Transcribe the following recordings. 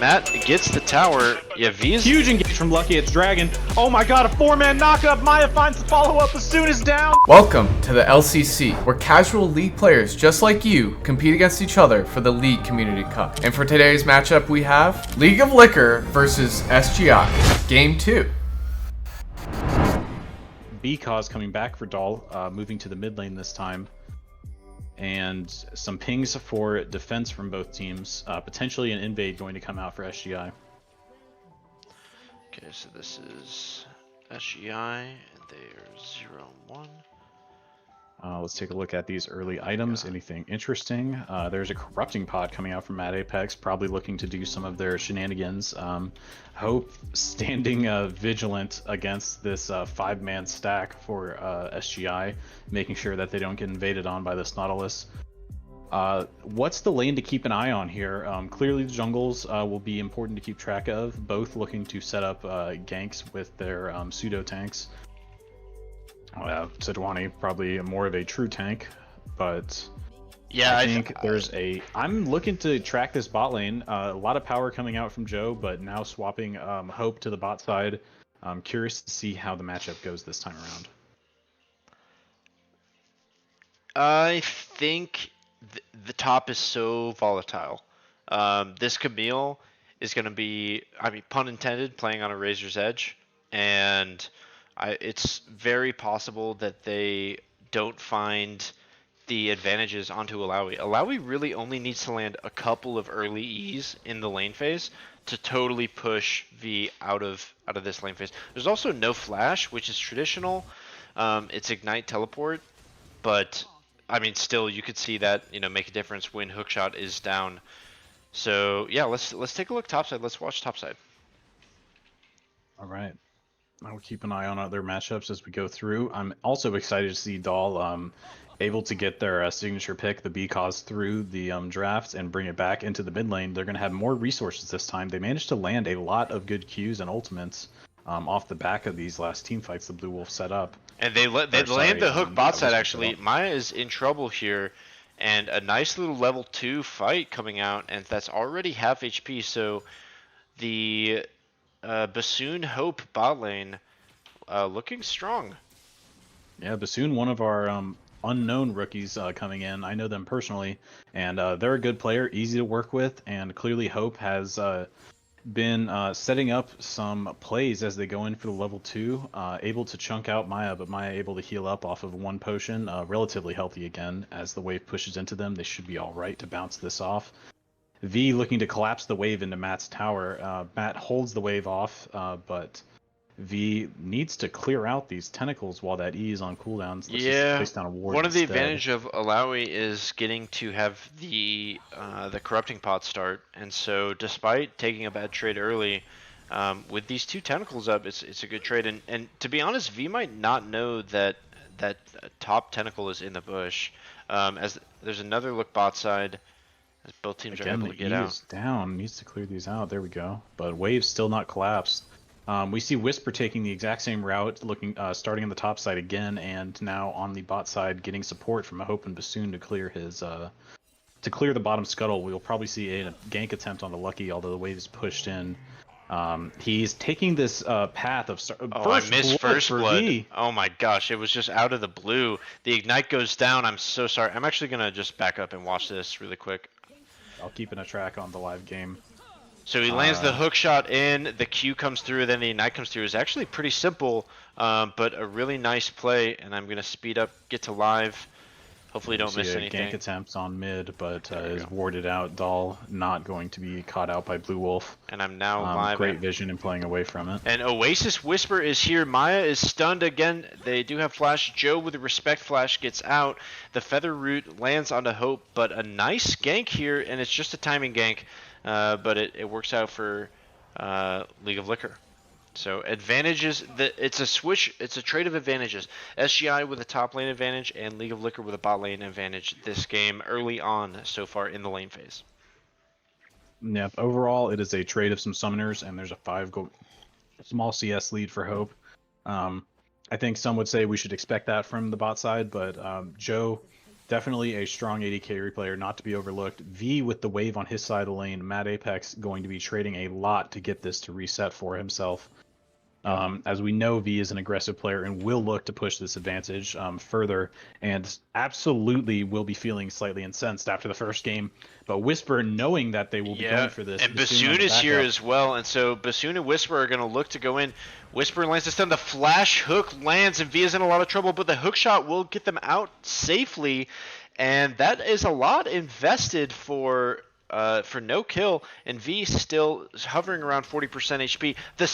Matt gets the tower. Yeah, V's Huge engage from Lucky. It's Dragon. Oh my god, a 4-man knockup. Maya finds the follow-up. Bassoon is down. Welcome to the LCC, where casual League players just like you compete against each other for the League Community Cup. And for today's matchup we have League of Liquor versus SGI Game 2. B-Cause coming back for Dahl, moving to the mid lane this time. And some pings for defense from both teams. Potentially an invade going to come out for SGI. Okay, so this is SGI, and they're 0-1. Let's take a look at these early items. Anything interesting? There's a corrupting pod coming out from Mad Apex, probably looking to do some of their shenanigans. Hope standing vigilant against this 5-man stack for SGI, making sure that they don't get invaded on by this Nautilus. What's the lane to keep an eye on here? Clearly the jungles will be important to keep track of, both looking to set up ganks with their pseudo tanks. Sejuani probably more of a true tank, but yeah, I think there's a. I'm looking to track this bot lane. A lot of power coming out from Joe, but now swapping Hope to the bot side. I'm curious to see how the matchup goes this time around. I think the top is so volatile. This Camille is going to be, I mean, pun intended, playing on a razor's edge, and it's very possible that they don't find the advantages onto Alawi. Alawi really only needs to land a couple of early E's in the lane phase to totally push V out of this lane phase. There's also no flash, which is traditional. It's ignite teleport, but I mean, still you could see that, you know, make a difference when hookshot is down. So yeah, let's take a look topside. Let's watch topside. All right. I'll keep an eye on other matchups as we go through. I'm also excited to see Dahl able to get their signature pick, the B-Cause, through the draft and bring it back into the mid lane. They're going to have more resources this time. They managed to land a lot of good Qs and ultimates off the back of these last team fights the Blue Wolf set up. And they land the hook bot side, actually. Maya is in trouble here, and a nice little level 2 fight coming out, and that's already half HP, so the Bassoon Hope bot lane looking strong. Yeah, Bassoon, one of our unknown rookies coming in. I know them personally, and they're a good player, easy to work with, and clearly Hope has been setting up some plays as they go in for the level 2, able to chunk out Maya, but Maya able to heal up off of 1 potion, relatively healthy again. As the wave pushes into them, they should be alright to bounce this off. V looking to collapse the wave into Matt's tower. Matt holds the wave off, but V needs to clear out these tentacles while that E is on cooldowns. Let's just place down a ward one of the instead. advantage of Alawi is getting to have the corrupting pot start, and so despite taking a bad trade early, with these 2 tentacles up, it's a good trade. And to be honest, V might not know that top tentacle is in the bush. As there's another look bot side, as both teams are able to get out. Is down, needs to clear these out. There we go. But wave's still not collapsed. We see Whisper taking the exact same route, looking starting on the top side again, and now on the bot side, getting support from a Hope and Bassoon to clear his to clear the bottom scuttle. We'll probably see a gank attempt on the Lucky, although the wave is pushed in. He's taking this path of I missed first blood. Oh my gosh, it was just out of the blue. The ignite goes down. I'm so sorry. I'm actually gonna just back up and watch this really quick. I'll keep in a track on the live game. So he lands the hook shot in, the Q comes through, then the ignite comes through. It's actually pretty simple, but a really nice play, and I'm going to speed up, get to live. Hopefully don't miss anything. Gank attempts on mid, but is warded out. Dahl not going to be caught out by Blue Wolf. And I'm now live. Great vision and playing away from it. And Oasis Whisper is here. Maya is stunned again. They do have flash. Joe with the respect flash gets out. The feather root lands onto Hope, but a nice gank here, and it's just a timing gank. But it works out for League of Liquor. So advantages, it's a switch, it's a trade of advantages. SGI with a top lane advantage and League of Liquor with a bot lane advantage this game early on so far in the lane phase. Yep, overall it is a trade of some summoners, and there's a 5-goal small CS lead for Hope. I think some would say we should expect that from the bot side, but Joe Definitely a strong AD carry player, not to be overlooked. V with the wave on his side of the lane. Mad Apex going to be trading a lot to get this to reset for himself. As we know, V is an aggressive player and will look to push this advantage further, and absolutely will be feeling slightly incensed after the first game. But Whisper, knowing that they will be going for this, and Bassoon is here as well, and so Bassoon and Whisper are going to look to go in. Whisper lands the stun, the flash hook lands, and V is in a lot of trouble, but the hook shot will get them out safely, and that is a lot invested for no kill, and V still hovering around 40% HP. The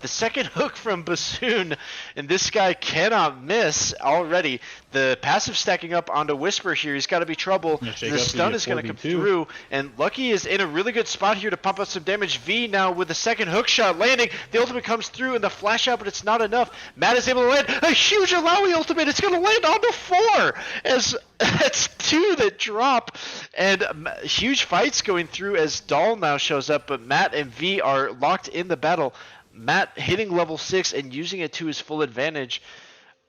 second hook from Bassoon, and this guy cannot miss already. The passive stacking up onto Whisper here. He's got to be trouble. The stun is going to come through, and Lucky is in a really good spot here to pump out some damage. V now with the second hook shot landing. The ultimate comes through, and the flash out, but it's not enough. Matt is able to land a huge Alawi ultimate. It's going to land onto 4 as that's 2 that drop, and huge fights going through as Dahl now shows up, but Matt and V are locked in the battle. Matt hitting level 6 and using it to his full advantage.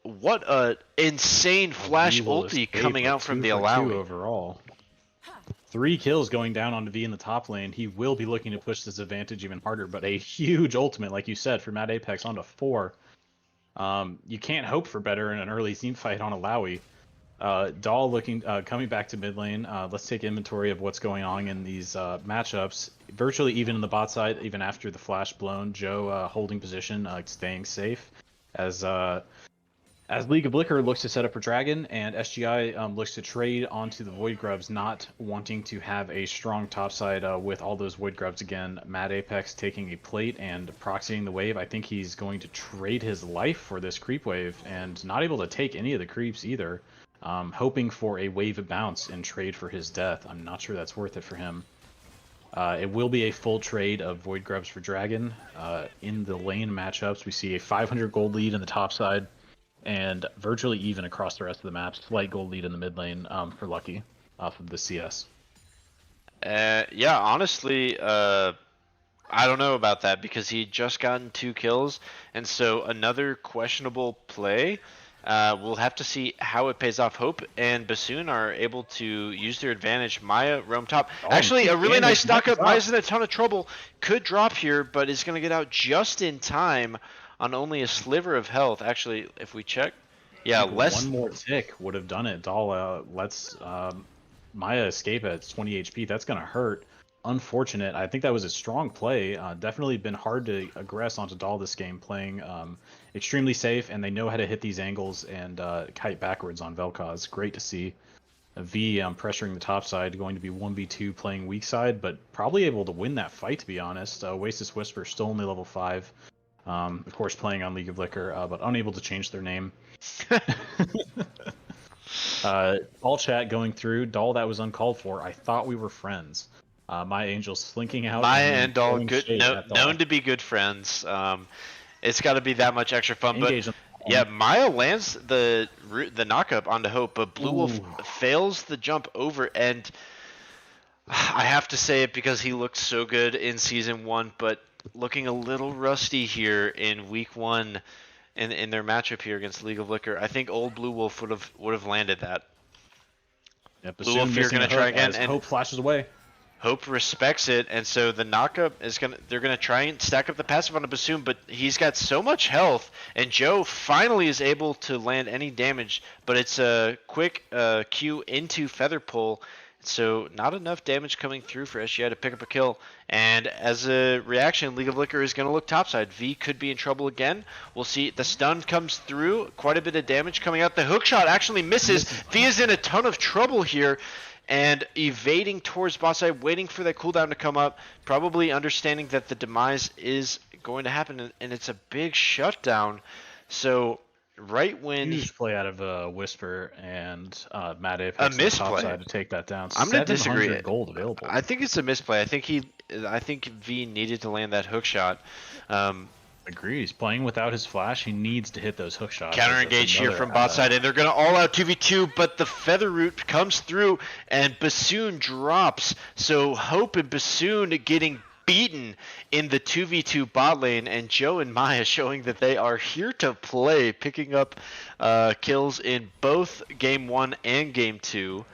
What a insane flash ulti coming out from the Alawi. Overall, 3 kills going down onto V in the top lane. He will be looking to push this advantage even harder, but a huge ultimate, like you said, for Matt Apex onto 4. You can't hope for better in an early team fight on Alawi. Dahl coming back to mid lane. Let's take inventory of what's going on in these matchups. Virtually even in the bot side, even after the flash blown. Joe holding position, staying safe. As League of Liquor looks to set up for Dragon, and SGI looks to trade onto the Void Grubs, not wanting to have a strong topside with all those Void Grubs again. Mad Apex taking a plate and proxying the wave. I think he's going to trade his life for this creep wave, and not able to take any of the creeps either. Hoping for a wave bounce and trade for his death. I'm not sure that's worth it for him. It will be a full trade of Void Grubs for Dragon. In the lane matchups, we see a 500 gold lead in the top side, and virtually even across the rest of the map. Slight gold lead in the mid lane for Lucky off of the CS. Yeah, honestly, I don't know about that because he just gotten 2 kills, and so another questionable play. We'll have to see how it pays off. Hope and Bassoon are able to use their advantage. Maya roam top. Actually, a really nice stock up. Maya's in a ton of trouble. Could drop here, but is going to get out just in time on only a sliver of health. Actually, if we check, yeah, less. One more tick would have done it. Dahl lets Maya escape at 20 HP. That's going to hurt. Unfortunate. I think that was a strong play. Definitely been hard to aggress onto Dahl this game, playing extremely safe, and they know how to hit these angles and kite backwards on Vel'Koz. Great to see. V pressuring the top side, going to be 1v2 playing weak side, but probably able to win that fight, to be honest. Oasis Whisper still only level 5. Of course, playing on League of Liquor, but unable to change their name. All chat going through. Dahl, that was uncalled for. I thought we were friends. Maya Angel slinking out. Maya and Dahl, known to be good friends. It's got to be that much extra fun. But yeah, Maya lands the knockup onto Hope, but Blue Wolf fails the jump over, and I have to say it because he looked so good in Season 1, but looking a little rusty here in Week 1 in their matchup here against League of Liquor. I think old Blue Wolf would have landed that. Yep, Blue Wolf here going to try again, and Hope flashes away. Hope respects it, and so the knockup is they're gonna try and stack up the passive on a Bassoon, but he's got so much health, and Joe finally is able to land any damage, but it's a quick Q into Feather Pull, so not enough damage coming through for SGI to pick up a kill, and as a reaction, League of Liquor is gonna look topside. V could be in trouble again. We'll see. The stun comes through, quite a bit of damage coming out. The hook shot actually misses. V is in a ton of trouble here, and evading towards bot side, waiting for that cooldown to come up, probably understanding that the demise is going to happen, and it's a big shutdown. So right when huge play out of Whisper and Mad Apex, a misplay to take that down. I'm going to disagree. Gold available. I think it's a misplay. I think V needed to land that hook shot. Agreed. He's playing without his flash. He needs to hit those hook shots. Counter engage here from bot side, and they're going to all out 2v2, but the Feather Root comes through, and Bassoon drops. So Hope and Bassoon getting beaten in the 2v2 bot lane, and Joe and Maya showing that they are here to play, picking up kills in both Game 1 and Game 2.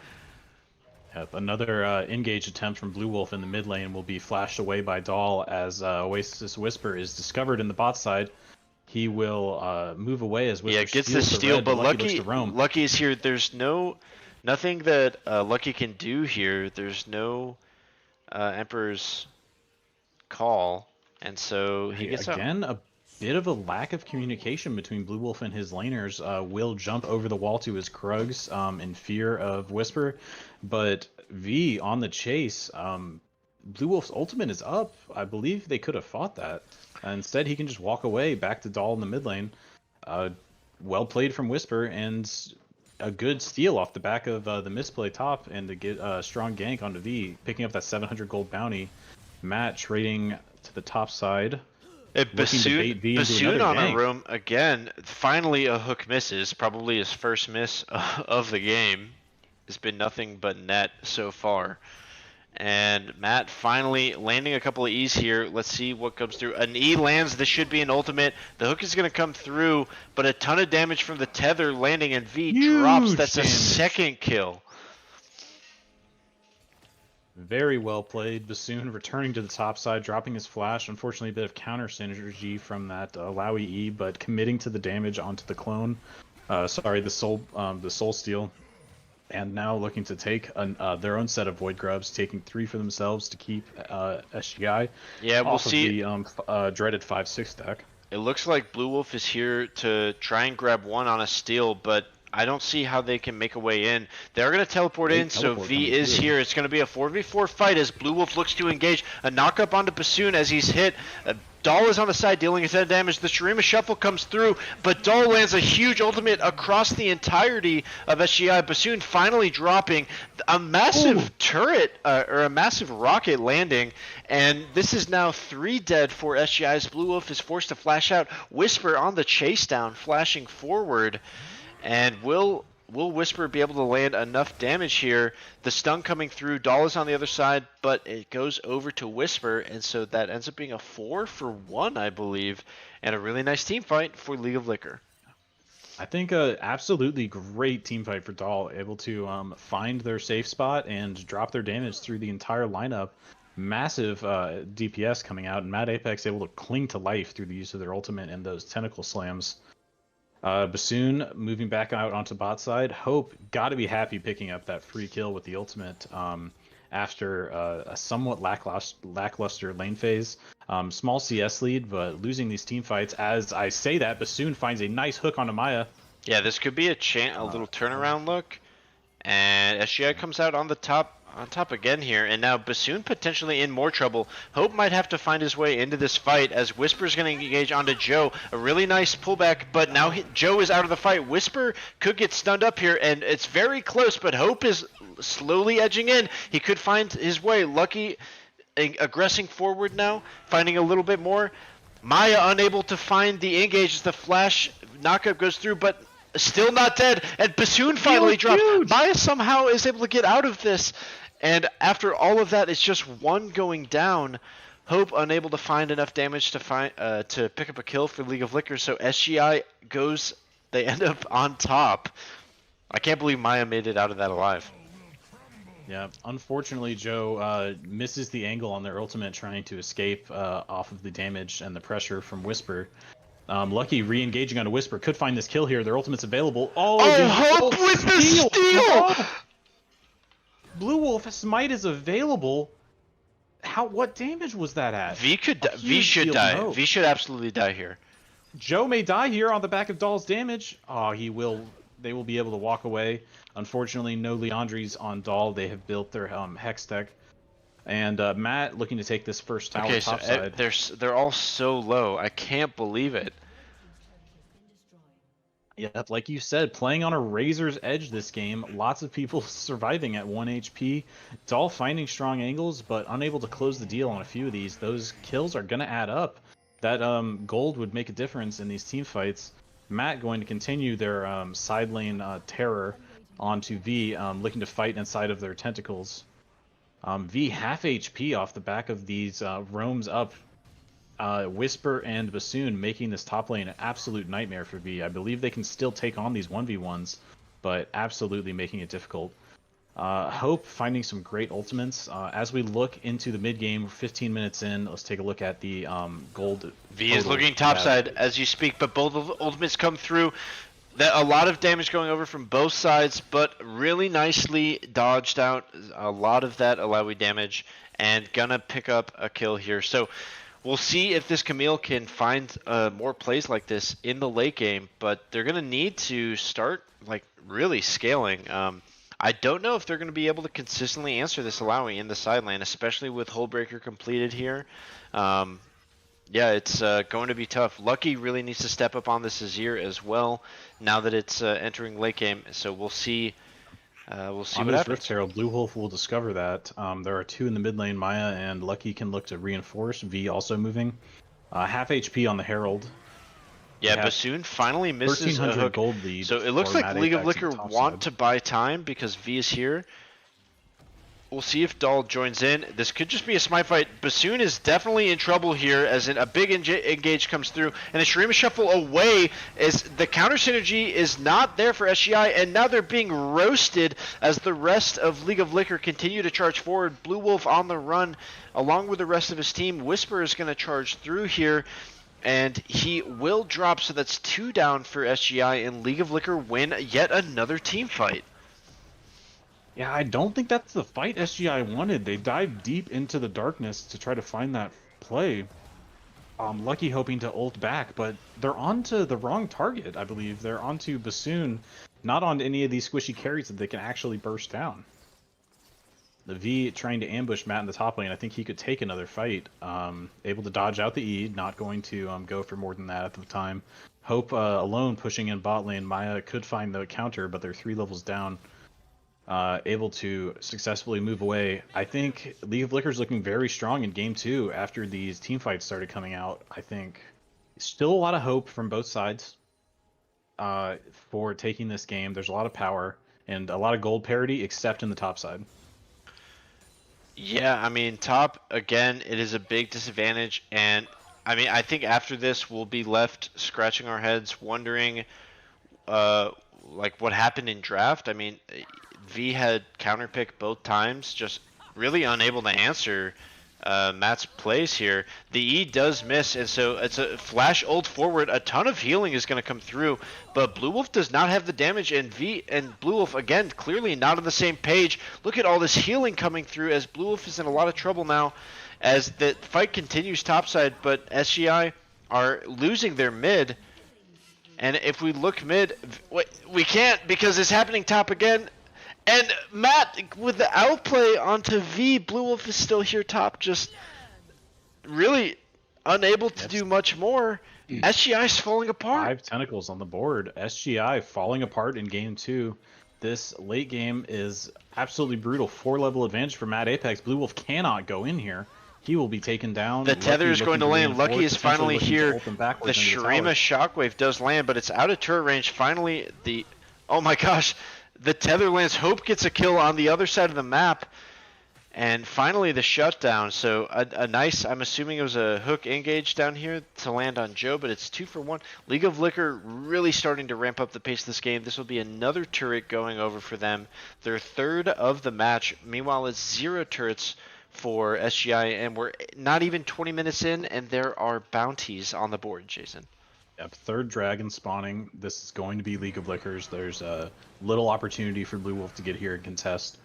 Yep, another engage attempt from Blue Wolf in the mid lane will be flashed away by Dahl as Oasis Whisper is discovered in the bot side. He will move away as Whisper gets the steal, red, but Lucky is here. There's nothing that Lucky can do here. There's no Emperor's Call, and so he gets again a bit of a lack of communication between Blue Wolf and his laners. Will jump over the wall to his Krugs in fear of Whisper, but V on the chase. Blue Wolf's ultimate is up. I believe they could have fought that. Instead, he can just walk away back to Dahl in the mid lane. Well played from Whisper, and a good steal off the back of the misplay top, and to get a strong gank onto V, picking up that 700 gold bounty. Matt trading to the top side. Bassoon on a roam again. Finally, a hook misses. Probably his first miss of the game. It's been nothing but net so far. And Matt finally landing a couple of E's here. Let's see what comes through. An E lands. This should be an ultimate. The hook is going to come through, but a ton of damage from the tether landing, and V drops. That's damage. A second kill. Very well played. Bassoon returning to the top side, dropping his flash. Unfortunately, a bit of counter synergy from that Lowy E, but committing to the damage onto the clone. The soul steal. And now looking to take their own set of Void Grubs, taking 3 for themselves to keep SGI. Yeah, we'll see. The dreaded 5/6 deck. It looks like Blue Wolf is here to try and grab one on a steal, but I don't see how they can make a way in. They're going to teleport in, so V is here. It's going to be a 4v4 fight as Blue Wolf looks to engage. A knock-up onto Bassoon as he's hit. Dahl is on the side dealing a ton of damage. The Shurima Shuffle comes through, but Dahl lands a huge ultimate across the entirety of SGI. Bassoon finally dropping a massive turret, or a massive rocket landing, and this is now 3 dead for SGI's. Blue Wolf is forced to flash out. Whisper on the chase down, flashing forward. And will Whisper be able to land enough damage here? The stun coming through. Dahl is on the other side, but it goes over to Whisper, and so that ends up being a 4-for-1, I believe, and a really nice team fight for League of Liquor. I think absolutely great team fight for Dahl, able to find their safe spot and drop their damage through the entire lineup. Massive DPS coming out, and Mad Apex able to cling to life through the use of their ultimate and those tentacle slams. Bassoon moving back out onto bot side. Hope got to be happy picking up that free kill with the ultimate after a somewhat lackluster lane phase. Small CS lead, but losing these team fights. As I say that, Bassoon finds a nice hook onto Maya. Yeah, this could be a little turnaround look, and SGI comes out on the top. On top again here, and now Bassoon potentially in more trouble. Hope might have to find his way into this fight as Whisper's going to engage onto Joe. A really nice pullback, but now Joe is out of the fight. Whisper could get stunned up here, and it's very close, but Hope is slowly edging in. He could find his way. Lucky aggressing forward now, finding a little bit more. Maya unable to find the engage as the flash knockup goes through, but still not dead, and Bassoon finally drops. Maya somehow is able to get out of this. And after all of that, it's just one going down. Hope unable to find enough damage to pick up a kill for League of Liquor, so SGI goes. They end up on top. I can't believe Maya made it out of that alive. Yeah, unfortunately, Joe misses the angle on their ultimate, trying to escape off of the damage and the pressure from Whisper. Lucky re-engaging on a Whisper could find this kill here. Their ultimate's available. Hope with the steal! Blue Wolf Smite is available. What damage was that at? V should die. V should absolutely die here. Joe may die here on the back of Dahl's damage. They will be able to walk away. Unfortunately, no Leandries on Dahl. They have built their Hex deck. And Matt looking to take this first tower topside. They're all so low. I can't believe it. Yeah, like you said, playing on a razor's edge this game. Lots of people surviving at 1 HP. Dahl finding strong angles, but unable to close the deal on a few of these. Those kills are going to add up. That gold would make a difference in these team fights. Matt going to continue their side lane terror onto V, looking to fight inside of their tentacles. V half HP off the back of these roams up. Whisper and Bassoon making this top lane an absolute nightmare for V. I believe they can still take on these 1v1s, but absolutely making it difficult. Hope finding some great ultimates. As we look into the mid game, 15 minutes in, let's take a look at the gold. V is looking topside as you speak, but both of the ultimates come through. A lot of damage going over from both sides, but really nicely dodged out. A lot of that Alawi damage, and gonna pick up a kill here. So we'll see if this Camille can find more plays like this in the late game, but they're gonna need to start like really scaling. I don't know if they're going to be able to consistently answer this Alawi in the side lane, especially with Hullbreaker completed here. Yeah, it's going to be tough. Lucky really needs to step up on this Azir as well now that it's entering late game. So we'll see. We'll see on what this happens. Rift Herald, Blue Wolf will discover that. There are 2 in the mid lane, Maya, and Lucky can look to reinforce. V also moving. Half HP on the Herald. Yeah, Bassoon finally misses a hook. Gold lead, so it looks like League of Liquor want to buy time because V is here. We'll see if Dahl joins in. This could just be a smite fight. Bassoon is definitely in trouble here as a big engage comes through. And a Shurima Shuffle away as the counter synergy is not there for SGI. And now they're being roasted as the rest of League of Liquor continue to charge forward. Blue Wolf on the run along with the rest of his team. Whisper is going to charge through here. And he will drop, so that's 2 down for SGI, and League of Liquor win yet another team fight. Yeah, I don't think that's the fight SGI wanted. They dived deep into the darkness to try to find that play. Lucky hoping to ult back, but they're onto the wrong target, I believe. They're onto Bassoon, not on any of these squishy carries that they can actually burst down. The V trying to ambush Matt in the top lane. I think he could take another fight. Able to dodge out the E, not going to go for more than that at the time. Hope alone pushing in bot lane. Maya could find the counter, but they're 3 levels down. Able to successfully move away. I think League of Liquor is looking very strong in Game 2 after these team fights started coming out. I think still a lot of hope from both sides for taking this game. There's a lot of power and a lot of gold parity, except in the top side. Yeah, I mean, top, again, it is a big disadvantage, and I mean, I think after this we'll be left scratching our heads wondering like what happened in draft. I mean, V had counterpick both times, just really unable to answer Matt's plays here. The E does miss, and so it's a flash ult forward. A ton of healing is going to come through, but Blue Wolf does not have the damage, and V and Blue Wolf, again, clearly not on the same page. Look at all this healing coming through as Blue Wolf is in a lot of trouble now as the fight continues topside, but SGI are losing their mid. And if we look mid, we can't because it's happening top again. And Matt, with the outplay onto V, Blue Wolf is still here top, just really unable to do much more. SGI's falling apart. 5 tentacles on the board. SGI falling apart in Game 2. This late game is absolutely brutal. 4-level advantage for Matt Apex. Blue Wolf cannot go in here. He will be taken down. The tether is going to land. Lucky is finally here. The Shurima Shockwave does land, but it's out of turret range. Finally, oh my gosh. The tether lands. Hope gets a kill on the other side of the map. And finally the shutdown. So a nice, I'm assuming it was a hook engage down here to land on Joe, but it's 2 for 1. League of Liquor really starting to ramp up the pace of this game. This will be another turret going over for them. Their 3rd of the match. Meanwhile, it's 0 turrets for SGI, and we're not even 20 minutes in, and there are bounties on the board, Jason. Yep, 3rd dragon spawning. This is going to be League of Liquors. There's a little opportunity for Blue Wolf to get here and contest.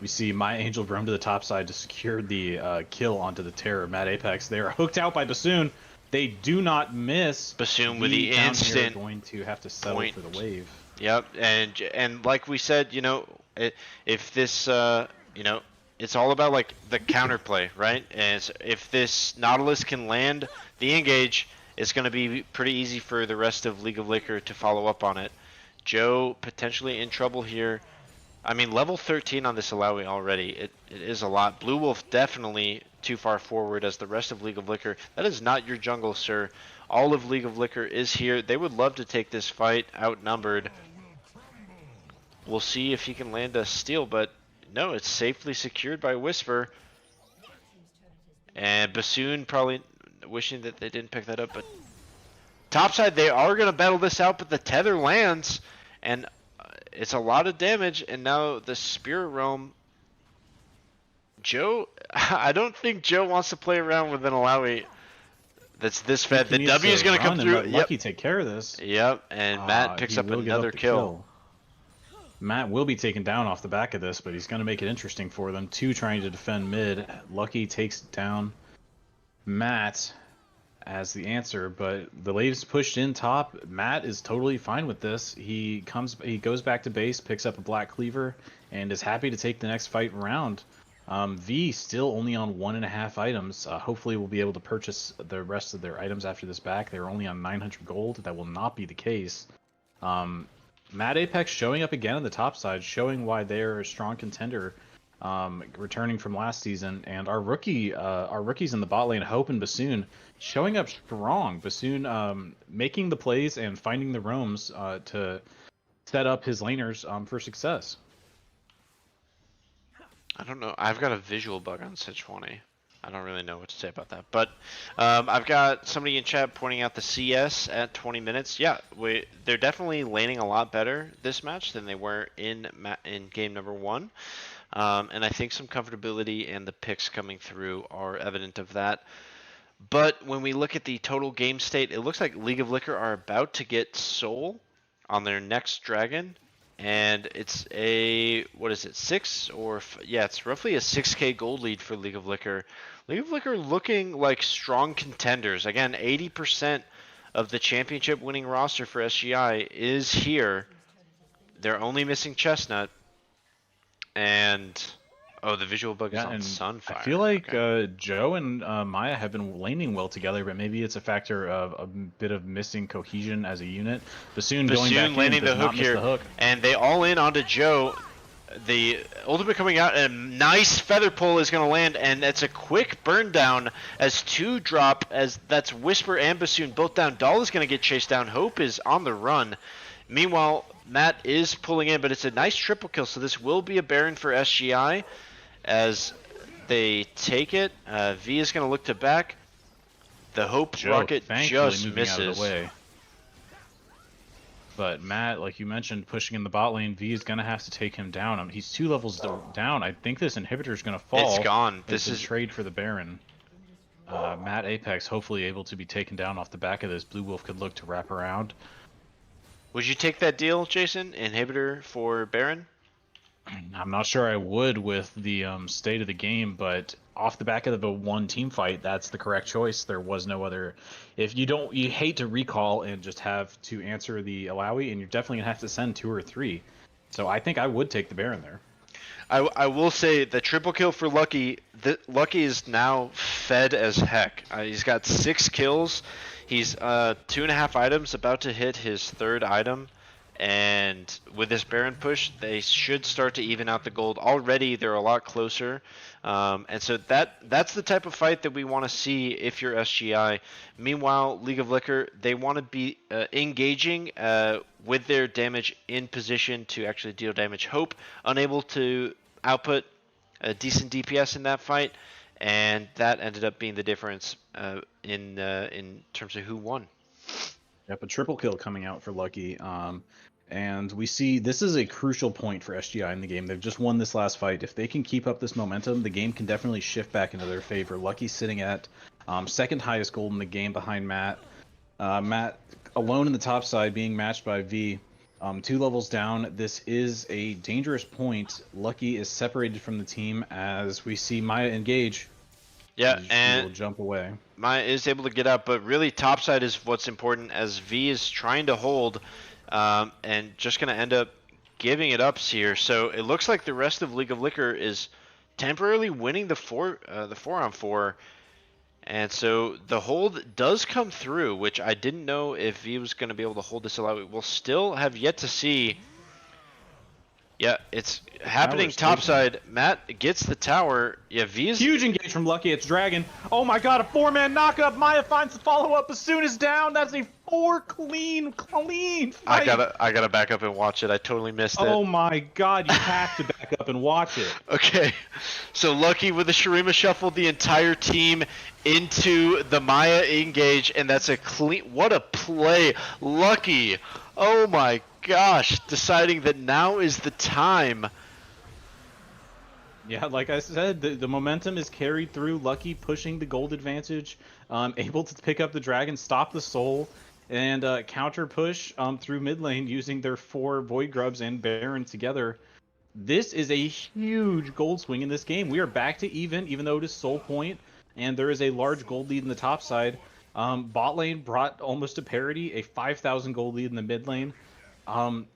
We see My Angel roam to the top side to secure the kill onto the Terror. Matt Apex, they are hooked out by Bassoon. They do not miss. Bassoon with the instant going to have to settle point for the wave. Yep, and like we said, you know, if this, you know, it's all about like the counterplay, right? And if this Nautilus can land the engage, it's going to be pretty easy for the rest of League of Liquor to follow up on it. Joe potentially in trouble here. I mean, level 13 on this Alawi already. It is a lot. Blue Wolf definitely too far forward as the rest of League of Liquor. That is not your jungle, sir. All of League of Liquor is here. They would love to take this fight outnumbered. We'll see if he can land a steal, but no, it's safely secured by Whisper. And Bassoon probably wishing that they didn't pick that up, but topside, they are going to battle this out, but the tether lands, and it's a lot of damage, and now the Spirit Realm. Joe, I don't think Joe wants to play around with an Alawi that's this fed. The W is going to come through. Let Lucky take care of this. Yep, and Matt picks up another kill. Matt will be taken down off the back of this, but he's going to make it interesting for them. 2 trying to defend mid. Lucky takes down Matt as the answer, but the late's pushed in top. Matt is totally fine with this. He goes back to base, picks up a black cleaver, and is happy to take the next fight round. V still only on 1.5 items. Hopefully we'll be able to purchase the rest of their items after this back. They're only on 900 gold. That will not be the case. Matt Apex showing up again on the top side, showing why they're a strong contender, returning from last season. And our rookies in the bot lane, Hope and Bassoon, showing up strong. Bassoon making the plays and finding the roams to set up his laners for success. I don't know. I've got a visual bug on Sejuani. I don't really know what to say about that. But I've got somebody in chat pointing out the CS at 20 minutes. Yeah, they're definitely laning a lot better this match than they were in game number 1. And I think some comfortability and the picks coming through are evident of that. But when we look at the total game state, it looks like League of Liquor are about to get Soul on their next dragon. And it's a, what is it, 6 or, yeah, it's roughly a 6k gold lead for League of Liquor. League of Liquor looking like strong contenders. Again, 80% of the championship winning roster for SGI is here. They're only missing Chestnut. And, oh, the visual bug is on Sunfire. I feel like Joe and Maya have been laning well together, but maybe it's a factor of a bit of missing cohesion as a unit. Bassoon going back landing in, does the hook not miss here, the hook. And they all in onto Joe. The ultimate coming out, and a nice feather pull is going to land, and it's a quick burn down as 2 drop, as that's Whisper and Bassoon both down. Doll is going to get chased down. Hope is on the run. Meanwhile, Matt is pulling in, but it's a nice triple kill, so this will be a Baron for SGI as they take it. V is going to look to back. The Hope Joe, rocket just moving misses. out of the way. But Matt, like you mentioned, pushing in the bot lane, V is going to have to take him down. He's 2 levels down. I think this inhibitor is going to fall. It's gone. This is is a trade for the Baron. Matt Apex hopefully able to be taken down off the back of this. Blue Wolf could look to wrap around. Would you take that deal, Jason? Inhibitor for Baron? I'm not sure I would with the state of the game, but off the back of the 1 team fight, that's the correct choice. There was no other. If you hate to recall and just have to answer the Alawi, and you're definitely gonna have to send 2 or 3. So I think I would take the Baron there. I will say the triple kill for Lucky. Lucky is now fed as heck. He's got 6 kills. He's 2.5 items, about to hit his 3rd item. And with this Baron push, they should start to even out the gold. Already, they're a lot closer. And so that's the type of fight that we want to see if you're SGI. Meanwhile, League of Liquor, they want to be engaging with their damage in position to actually deal damage. Hope unable to output a decent DPS in that fight. And that ended up being the difference in terms of who won. Yep, a triple kill coming out for Lucky. And we see this is a crucial point for SGI in the game. They've just won this last fight. If they can keep up this momentum, the game can definitely shift back into their favor. Lucky sitting at 2nd highest gold in the game behind Matt. Matt alone in the top side being matched by V. 2 levels down. This is a dangerous point. Lucky is separated from the team as we see Maya engage. Yeah, and will jump away. Maya is able to get up, but really topside is what's important as V is trying to hold and just going to end up giving it up here. So it looks like the rest of League of Liquor is temporarily winning the 4-on-4. And so the hold does come through, which I didn't know if V was going to be able to hold this alive. We'll still have yet to see. Yeah, it's happening topside. Matt gets the tower. Yeah, V is huge engage from Lucky. It's Dragon. Oh my god, a 4-man knockup. Maya finds the follow-up. Bassoon is down. That's a 4 clean fight. I gotta back up and watch it. I totally missed it. Oh my god, you have to back back up and watch it. Okay, so Lucky with the Shurima shuffled the entire team into the Maya engage, and that's a clean. What a play, Lucky! Oh my gosh, deciding that now is the time. Yeah, like I said, the momentum is carried through. Lucky pushing the gold advantage, able to pick up the dragon, stop the soul, and counter push through mid lane using their 4 Void Grubs and Baron together. This is a huge gold swing in this game. We are back to even though it is soul point, and there is a large gold lead in the top side. Bot lane brought almost to parity, a 5,000 gold lead in the mid lane.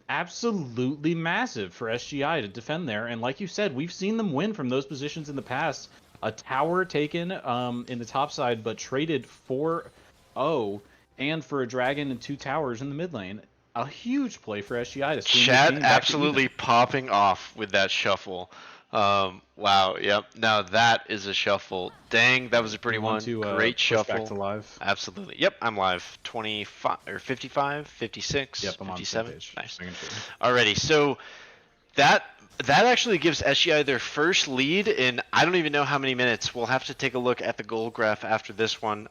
Absolutely massive for SGI to defend there, and like you said, we've seen them win from those positions in the past. A tower taken in the top side, but traded for 0 and for a dragon and 2 towers in the mid lane. A huge play for SGI to swing Chat this game back absolutely popping off with that shuffle. Wow, yep. Now that is a shuffle. Dang, that was a pretty one. Great shuffle. Back to live. Absolutely. Yep, I'm live. 25 or 55, 56, Yep, I'm 57. On stage. Nice. Alrighty, so that actually gives SGI their first lead in I don't even know how many minutes. We'll have to take a look at the goal graph after this one.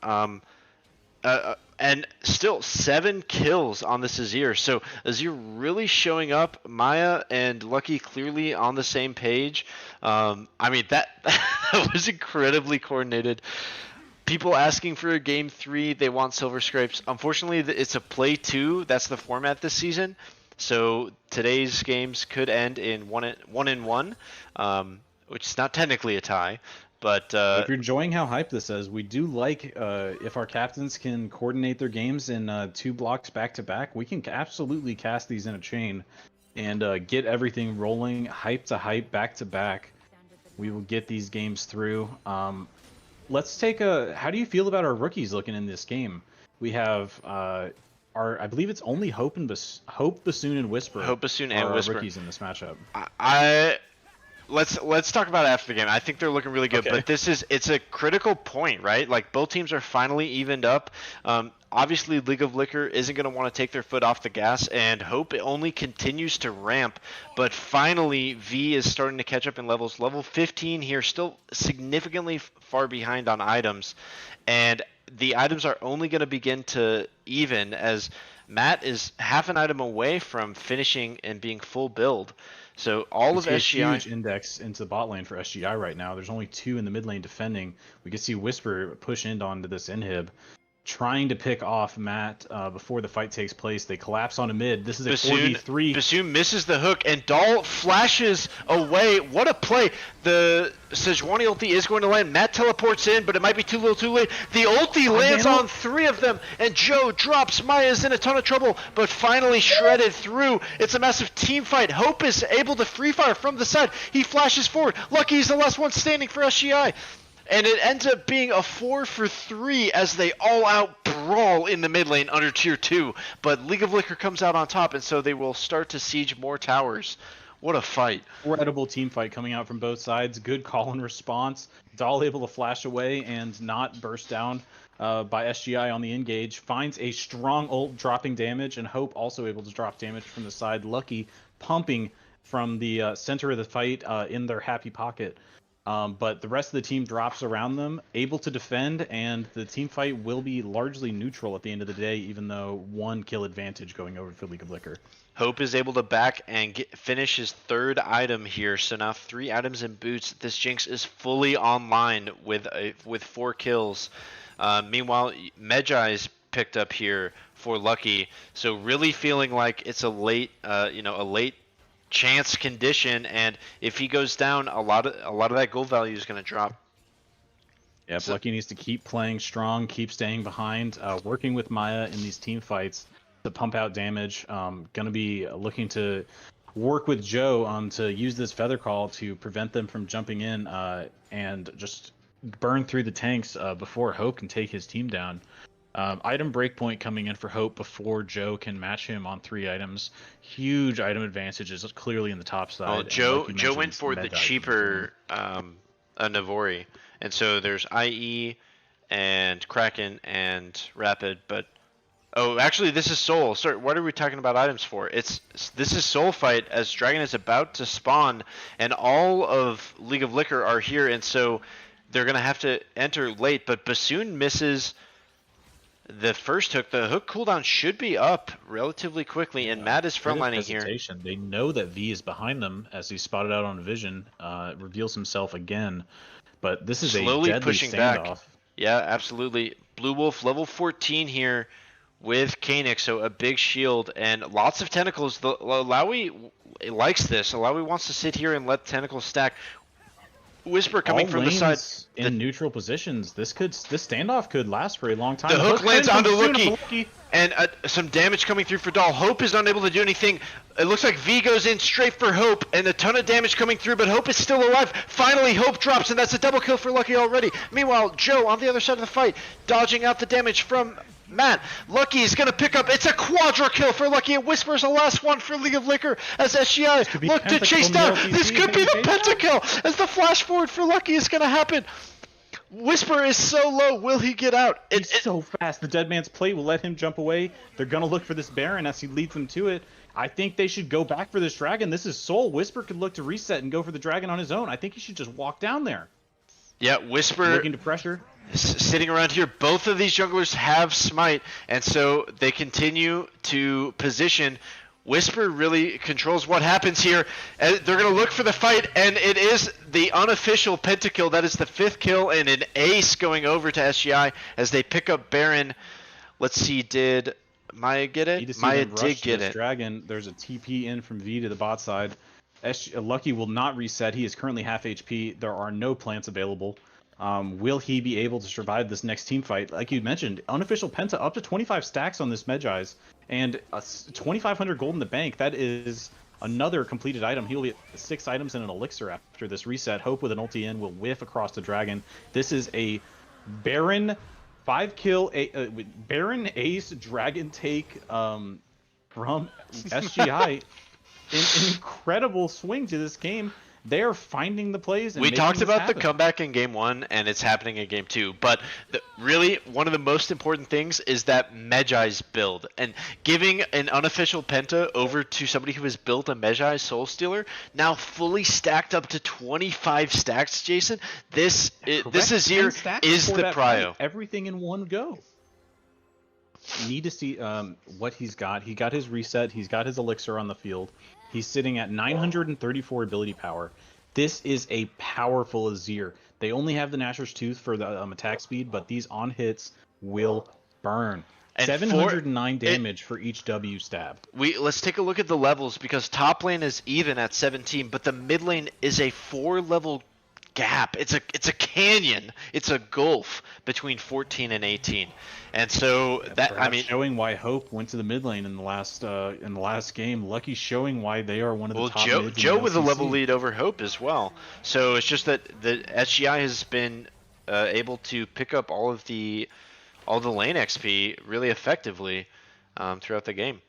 And still 7 kills on this Azir. So Azir really showing up. Maya and Lucky clearly on the same page. I mean, that was incredibly coordinated. People asking for a game 3. They want silver scrapes. Unfortunately, it's a play 2. That's the format this season. So today's games could end in 1-1, which is not technically a tie. But if you're enjoying how hype this is, we do like if our captains can coordinate their games in 2 blocks back to back, we can absolutely cast these in a chain and get everything rolling, hype to hype, back to back. We will get these games through. Let's take a. How do you feel about our rookies looking in this game? We have I believe it's only Hope, Bassoon, and Whisper. Hope, Bassoon, and Whisper are rookies in this matchup. Let's talk about it after the game. I think they're looking really good, okay. But it's a critical point, right? Like both teams are finally evened up. Obviously, League of Liquor isn't going to want to take their foot off the gas, and Hope only continues to ramp. But finally, V is starting to catch up in levels. Level 15 here, still significantly far behind on items, and the items are only going to begin to even as Matt is half an item away from finishing and being full build. So all of SGI, huge index into the bot lane for SGI right now. There's only 2 in the mid lane defending. We can see Whisper push in onto this inhib, trying to pick off Matt before the fight takes place. They collapse on a mid. This is a 4v3. Bassoon misses the hook, and Dahl flashes away. What a play! The Sejuani ulti is going to land. Matt teleports in, but it might be too little too late. The ulti lands on 3 of them, and Joe drops. Maya's in a ton of trouble, but finally shredded through. It's a massive team fight. Hope is able to free fire from the side. He flashes forward. Lucky's the last one standing for SGI. And it ends up being a 4-for-3 as they all out brawl in the mid lane under tier 2. But League of Liquor comes out on top, and so they will start to siege more towers. What a fight. Incredible team fight coming out from both sides. Good call and response. Dahl able to flash away and not burst down by SGI on the engage. Finds a strong ult dropping damage, and Hope also able to drop damage from the side. Lucky pumping from the center of the fight in their happy pocket. But the rest of the team drops around them, able to defend, and the team fight will be largely neutral at the end of the day, even though 1 kill advantage going over for League of Liquor. Hope is able to back and finish his 3rd item here, so now 3 items in boots. This Jinx is fully online with 4 kills. Meanwhile, Medjai's picked up here for Lucky, so really feeling like it's a late chance condition, and if he goes down, a lot of that gold value is going to drop. Yeah, so Lucky needs to keep playing strong, keep staying behind, working with Maya in these team fights to pump out damage. Going to be looking to work with Joe to use this Feather Call to prevent them from jumping in and just burn through the tanks before Hope can take his team down. Item breakpoint coming in for Hope before Joe can match him on 3 items. Huge item advantages clearly in the top side. Well, Joe went for the cheaper Navori, and so there's IE and Kraken and Rapid, but Oh, actually, this is Soul. Sorry, what are we talking about items for? This is Soul Fight as Dragon is about to spawn, and all of League of Liquor are here, and so they're gonna have to enter late. But Bassoon misses the first hook. The hook cooldown should be up relatively quickly, and Matt is frontlining here. They know that V is behind them as he's spotted out on vision. Reveals himself again, but this is Slowly a deadly pushing standoff. back. Yeah, absolutely. Blue Wolf level 14 here with Kanix, so a big shield and lots of tentacles. The Alawi likes this. Alawi wants to sit here and let tentacles stack. Whisper coming All from the side. In neutral positions. This standoff could last for a long time. The hook lands onto Lucky. Lucky, and some damage coming through for Dahl. Hope is unable to do anything. It looks like V goes in straight for Hope, and a ton of damage coming through, but Hope is still alive. Finally, Hope drops, and that's a double kill for Lucky already. Meanwhile, Joe on the other side of the fight, dodging out the damage from Matt. Lucky is going to pick up. It's a quadra kill for Lucky, and Whisper's the last one for League of Liquor as SGI look to chase down. This could be the pentakill as the flash forward for Lucky is going to happen. Whisper is so low. Will he get out? He's so fast. The dead man's plate will let him jump away. They're going to look for this Baron as he leads them to it. I think they should go back for this dragon. This is Soul. Whisper could look to reset and go for the dragon on his own. I think he should just walk down there. Yeah, Whisper looking to pressure. Sitting around here. Both of these junglers have smite, and so they continue to position. Whisper really controls what happens here. They're going to look for the fight, and it is the unofficial pentakill. That is the 5th kill and an ace going over to SGI as they pick up Baron. Let's see, did Maya get it? Maya did get it. Dragon. There's a TP in from V to the bot side. Lucky will not reset. He is currently half HP. There are no plants available. Will he be able to survive this next team fight? Like you mentioned, unofficial Penta up to 25 stacks on this Medjai's and 2,500 gold in the bank. That is another completed item. He will be at 6 items and an elixir after this reset. Hope with an ulti in will whiff across the dragon. This is a Baron 5-kill, Baron Ace Dragon take from SGI. An incredible swing to this game. They are finding the plays. And we talked about the happen. comeback in Game 1, and it's happening in Game 2. But really, one of the most important things is that Medjai's build. And giving an unofficial Penta over to somebody who has built a Medjai Soul Stealer, now fully stacked up to 25 stacks, Jason. This Azir is the prio. Fight. Everything in one go. Need to see what he's got. He got his reset. He's got his elixir on the field. He's sitting at 934 ability power. This is a powerful Azir. They only have the Nashor's Tooth for the attack speed, but these on hits will burn. And 709 damage for each W stab. Let's take a look at the levels because top lane is even at 17, but the mid lane is a 4-level gap. It's a canyon. It's a gulf between 14 and 18. And so showing why Hope went to the mid lane in the last game. Lucky showing why they are one of the top mids Joe with a level lead over Hope as well. So it's just that the SGI has been able to pick up all the lane XP really effectively throughout the game.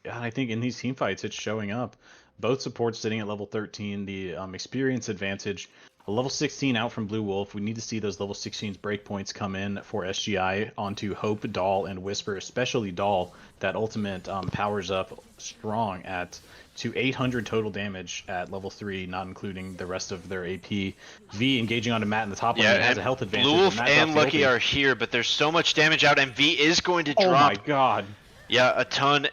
Yeah, I think in these team fights it's showing up. Both supports sitting at level 13. The experience advantage. A level 16 out from Blue Wolf. We need to see those level 16's breakpoints come in for SGI onto Hope, Dahl, and Whisper, especially Dahl. That ultimate powers up strong to 800 total damage at level 3, not including the rest of their AP. V engaging onto Matt in the top lane has a health advantage. Blue Wolf and Lucky are here, but there's so much damage out, and V is going to drop. Oh my god. Yeah, a ton,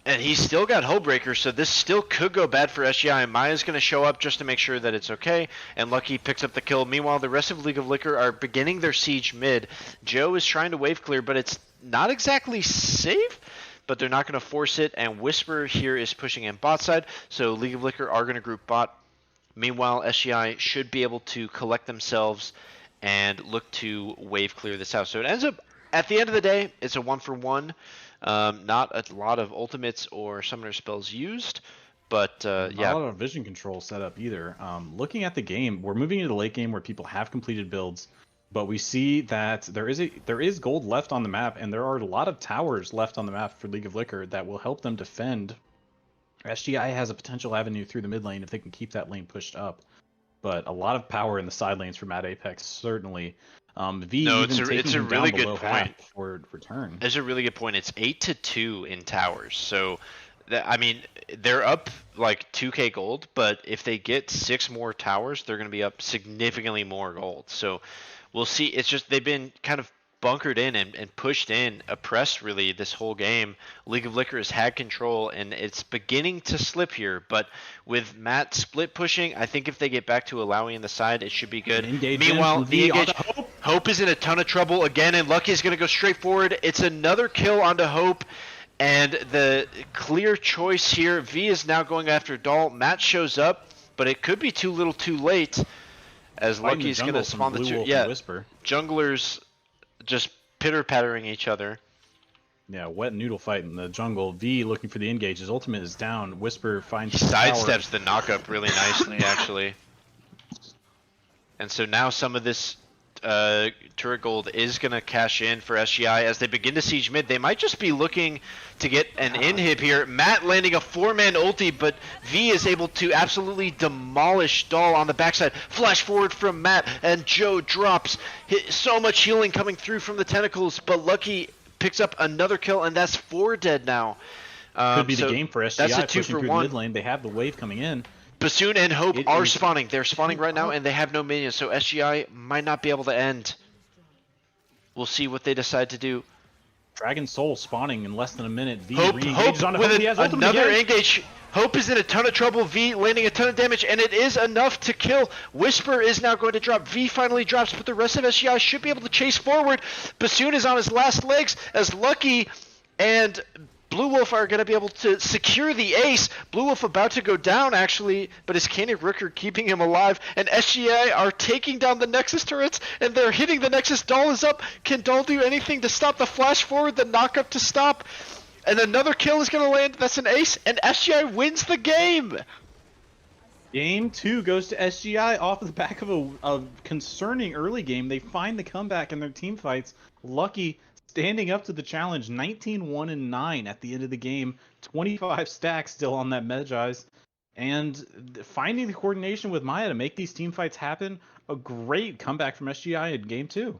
and he's still got Hullbreaker, so this still could go bad for SGI. Maya's going to show up just to make sure that it's okay, and Lucky picks up the kill. Meanwhile, the rest of League of Liquor are beginning their siege mid. Joe is trying to wave clear, but it's not exactly safe, but they're not going to force it, and Whisper here is pushing in bot side, so League of Liquor are going to group bot. Meanwhile, SGI should be able to collect themselves and look to wave clear this out. So it ends up, at the end of the day, it's a 1-for-1. Not a lot of ultimates or summoner spells used, but yeah. Not a lot of vision control set up either. Looking at the game, we're moving into the late game where people have completed builds, but we see that there is gold left on the map, and there are a lot of towers left on the map for League of Liquor that will help them defend. SGI has a potential avenue through the mid lane if they can keep that lane pushed up. but a lot of power in the side lanes for Mad Apex, certainly. V No, even taking it's a him really down good below point. half for return. It's a really good point. It's 8-2 in towers. So, I mean, they're up like 2k gold, but if they get 6 more towers, they're going to be up significantly more gold. So, we'll see. It's just they've been kind of bunkered in and pushed in, oppressed really this whole game. League of Liquor has had control, and it's beginning to slip here. But with Matt split pushing, I think if they get back to allowing in the side, it should be good. Meanwhile, the engage. Hope is in a ton of trouble again, and Lucky is going to go straight forward. It's another kill onto Hope, and the clear choice here. V is now going after Doll. Matt shows up, but it could be too little too late, as Lucky is going to spawn the two. Yeah, Whisper. junglers just pitter-pattering each other. Yeah, wet noodle fight in the jungle. V looking for the engage. His ultimate is down. Whisper finds He sidesteps the knockup really nicely, actually. And so now some of this turret gold is going to cash in for SGI as they begin to siege mid. They might just be looking to get an inhib here. Matt landing a 4-man ulti, but V is able to absolutely demolish Doll on the backside. Flash forward from Matt, and Joe drops. So much healing coming through from the tentacles, but Lucky picks up another kill, and that's 4 dead now. Could be the game for SGI. That's a 2 pushing for through 1. The mid lane. They have the wave coming in. Bassoon and Hope are spawning. They're spawning right now, and they have no minions, so SGI might not be able to end. We'll see what they decide to do. Dragon Soul spawning in less than a minute. V Hope re-engages onto with Hope. He has ultimate another again. engage. Hope is in a ton of trouble. V landing a ton of damage, and it is enough to kill. Whisper is now going to drop. V finally drops, but the rest of SGI should be able to chase forward. Bassoon is on his last legs as Lucky and Blue Wolf are going to be able to secure the ace. Blue Wolf about to go down, actually, but is Candy Rooker keeping him alive? And SGI are taking down the Nexus turrets, and they're hitting the Nexus. Doll is up. Can Doll do anything to stop the flash forward, the knock-up to stop? And another kill is going to land. That's an ace, and SGI wins the game. Game 2 goes to SGI off the back of a concerning early game. They find the comeback in their team fights. Lucky standing up to the challenge, 19-1-9 at the end of the game, 25 stacks still on that Medjai's, and finding the coordination with Maya to make these team fights happen. A great comeback from SGI in Game 2.